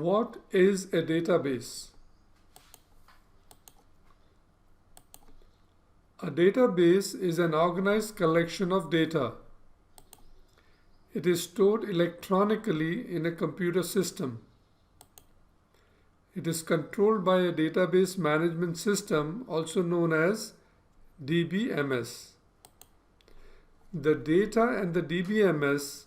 What is a database? A database is an organized collection of data. It is stored electronically in a computer system. It is controlled by a database management system, also known as DBMS. The data and the DBMS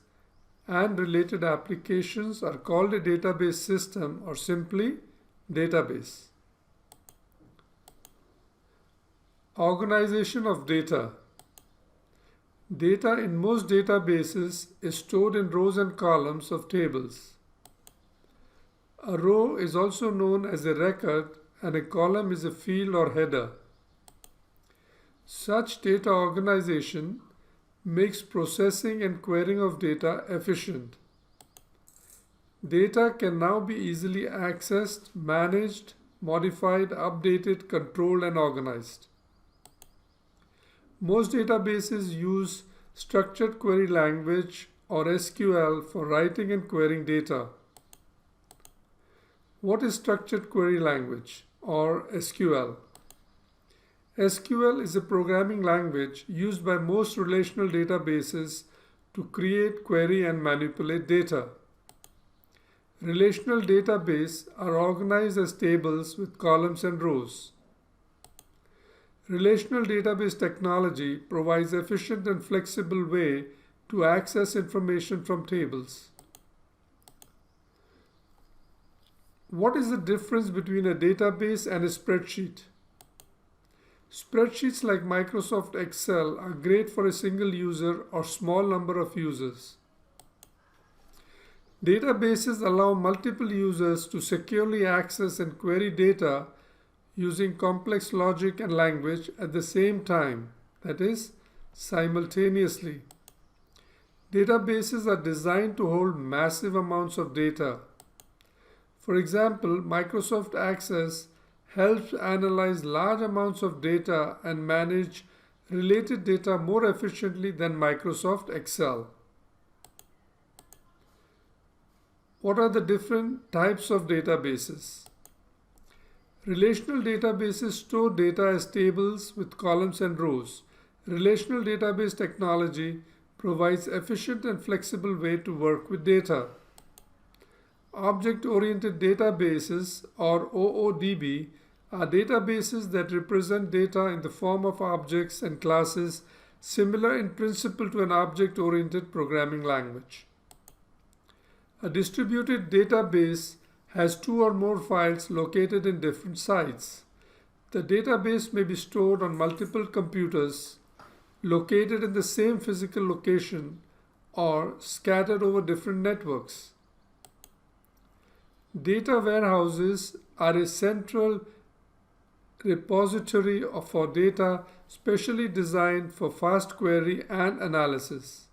and related applications are called a database system or simply database. Organization of data. Data in most databases is stored in rows and columns of tables. A row is also known as a record and a column is a field or header. Such data organization makes processing and querying of data efficient. Data can now be easily accessed, managed, modified, updated, controlled, and organized. Most databases use structured query language or SQL for writing and querying data. What is structured query language or SQL? SQL is a programming language used by most relational databases to create, query, and manipulate data. Relational databases are organized as tables with columns and rows. Relational database technology provides an efficient and flexible way to access information from tables. What is the difference between a database and a spreadsheet? Spreadsheets like Microsoft Excel are great for a single user or small number of users. Databases allow multiple users to securely access and query data using complex logic and language at the same time, that is, simultaneously. Databases are designed to hold massive amounts of data. For example, Microsoft Access helps analyze large amounts of data and manage related data more efficiently than Microsoft Excel. What are the different types of databases? Relational databases store data as tables with columns and rows. Relational database technology provides efficient and flexible way to work with data. Object-oriented databases, or OODB, are databases that represent data in the form of objects and classes similar in principle to an object-oriented programming language. A distributed database has two or more files located in different sites. The database may be stored on multiple computers located in the same physical location or scattered over different networks. Data warehouses are a central repository for data specially designed for fast query and analysis.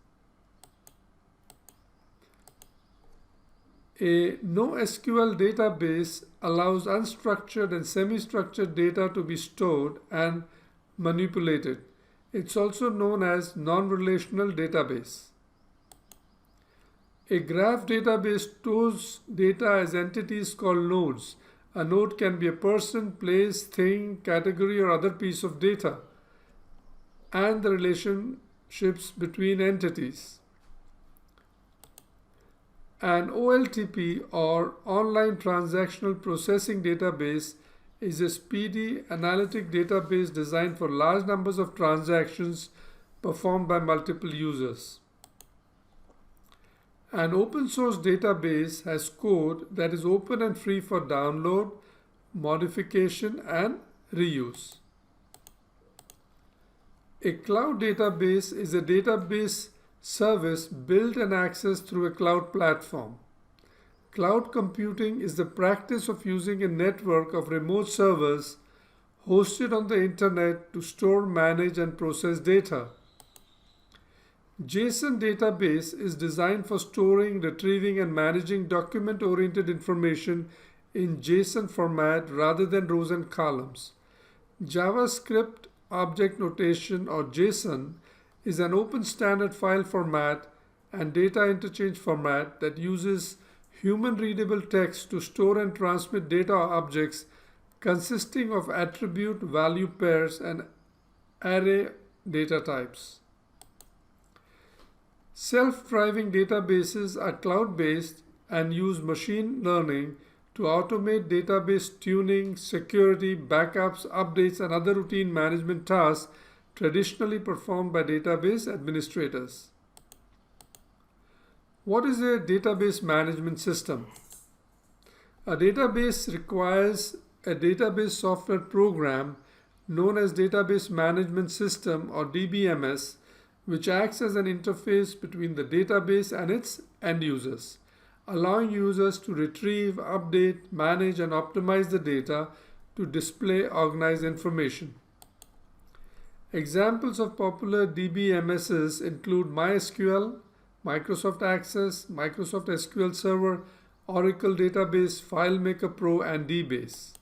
A NoSQL database allows unstructured and semi-structured data to be stored and manipulated. It's also known as non-relational database. A graph database stores data as entities called nodes. A node can be a person, place, thing, category, or other piece of data, and the relationships between entities. An OLTP or Online Transactional Processing Database is a speedy analytic database designed for large numbers of transactions performed by multiple users. An open source database has code that is open and free for download, modification, and reuse. A cloud database is a database service built and accessed through a cloud platform. Cloud computing is the practice of using a network of remote servers hosted on the internet to store, manage, and process data. JSON database is designed for storing, retrieving, and managing document-oriented information in JSON format rather than rows and columns. JavaScript Object Notation or JSON is an open standard file format and data interchange format that uses human-readable text to store and transmit data objects consisting of attribute value pairs and array data types. Self-driving databases are cloud-based and use machine learning to automate database tuning, security, backups, updates, and other routine management tasks traditionally performed by database administrators. What is a database management system? A database requires a database software program known as Database Management System or DBMS, which acts as an interface between the database and its end users, allowing users to retrieve, update, manage, and optimize the data to display organized information. Examples of popular DBMSs include MySQL, Microsoft Access, Microsoft SQL Server, Oracle Database, FileMaker Pro, and DBase.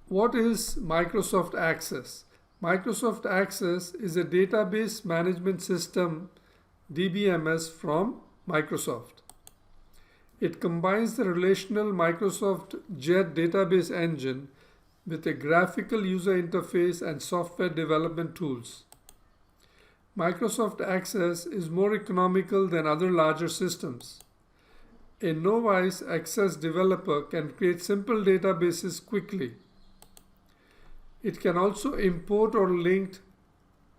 What is Microsoft Access? Microsoft Access is a database management system, DBMS, from Microsoft. It combines the relational Microsoft JET database engine with a graphical user interface and software development tools. Microsoft Access is more economical than other larger systems. A novice Access developer can create simple databases quickly. It can also import or link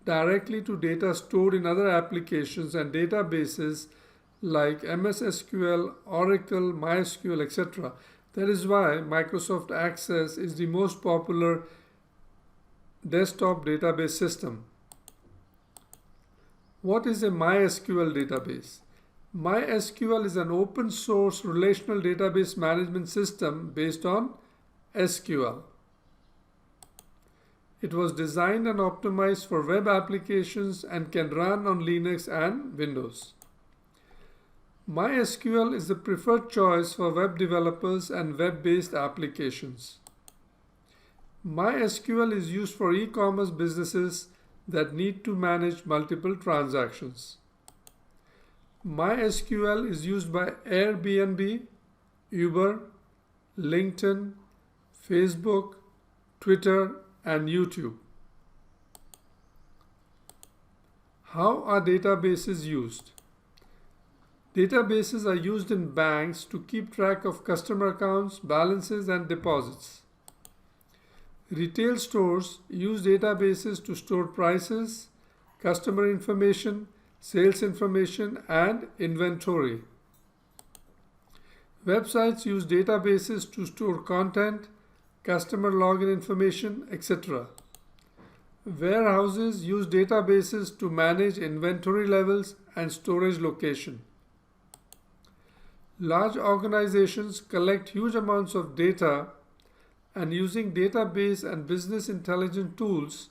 directly to data stored in other applications and databases like MS SQL, Oracle, MySQL, etc. That is why Microsoft Access is the most popular desktop database system. What is a MySQL database? MySQL is an open source relational database management system based on SQL. It was designed and optimized for web applications and can run on Linux and Windows. MySQL is the preferred choice for web developers and web-based applications. MySQL is used for e-commerce businesses that need to manage multiple transactions. MySQL is used by Airbnb, Uber, LinkedIn, Facebook, Twitter, and YouTube. How are databases used? Databases are used in banks to keep track of customer accounts, balances, and deposits. Retail stores use databases to store prices, customer information, sales information, and inventory. Websites use databases to store content, customer login information, etc. Warehouses use databases to manage inventory levels and storage location. Large organizations collect huge amounts of data, and using database and business intelligence tools,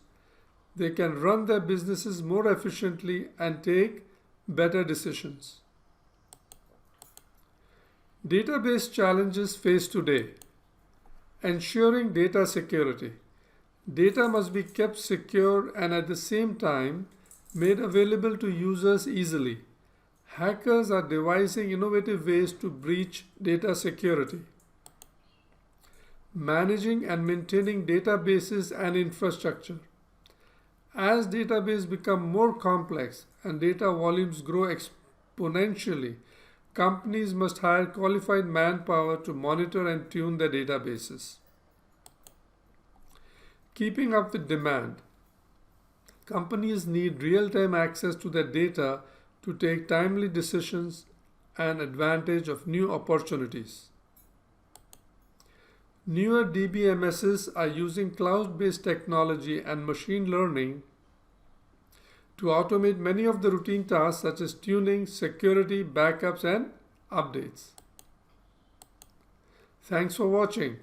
they can run their businesses more efficiently and take better decisions. Database challenges faced today. Ensuring data security. Data must be kept secure and at the same time made available to users easily. Hackers are devising innovative ways to breach data security. Managing and maintaining databases and infrastructure. As databases become more complex and data volumes grow exponentially, companies must hire qualified manpower to monitor and tune their databases. Keeping up with demand. Companies need real-time access to their data to take timely decisions and advantage of new opportunities. Newer DBMSs are using cloud-based technology and machine learning to automate many of the routine tasks such as tuning, security, backups, and updates. Thanks for watching.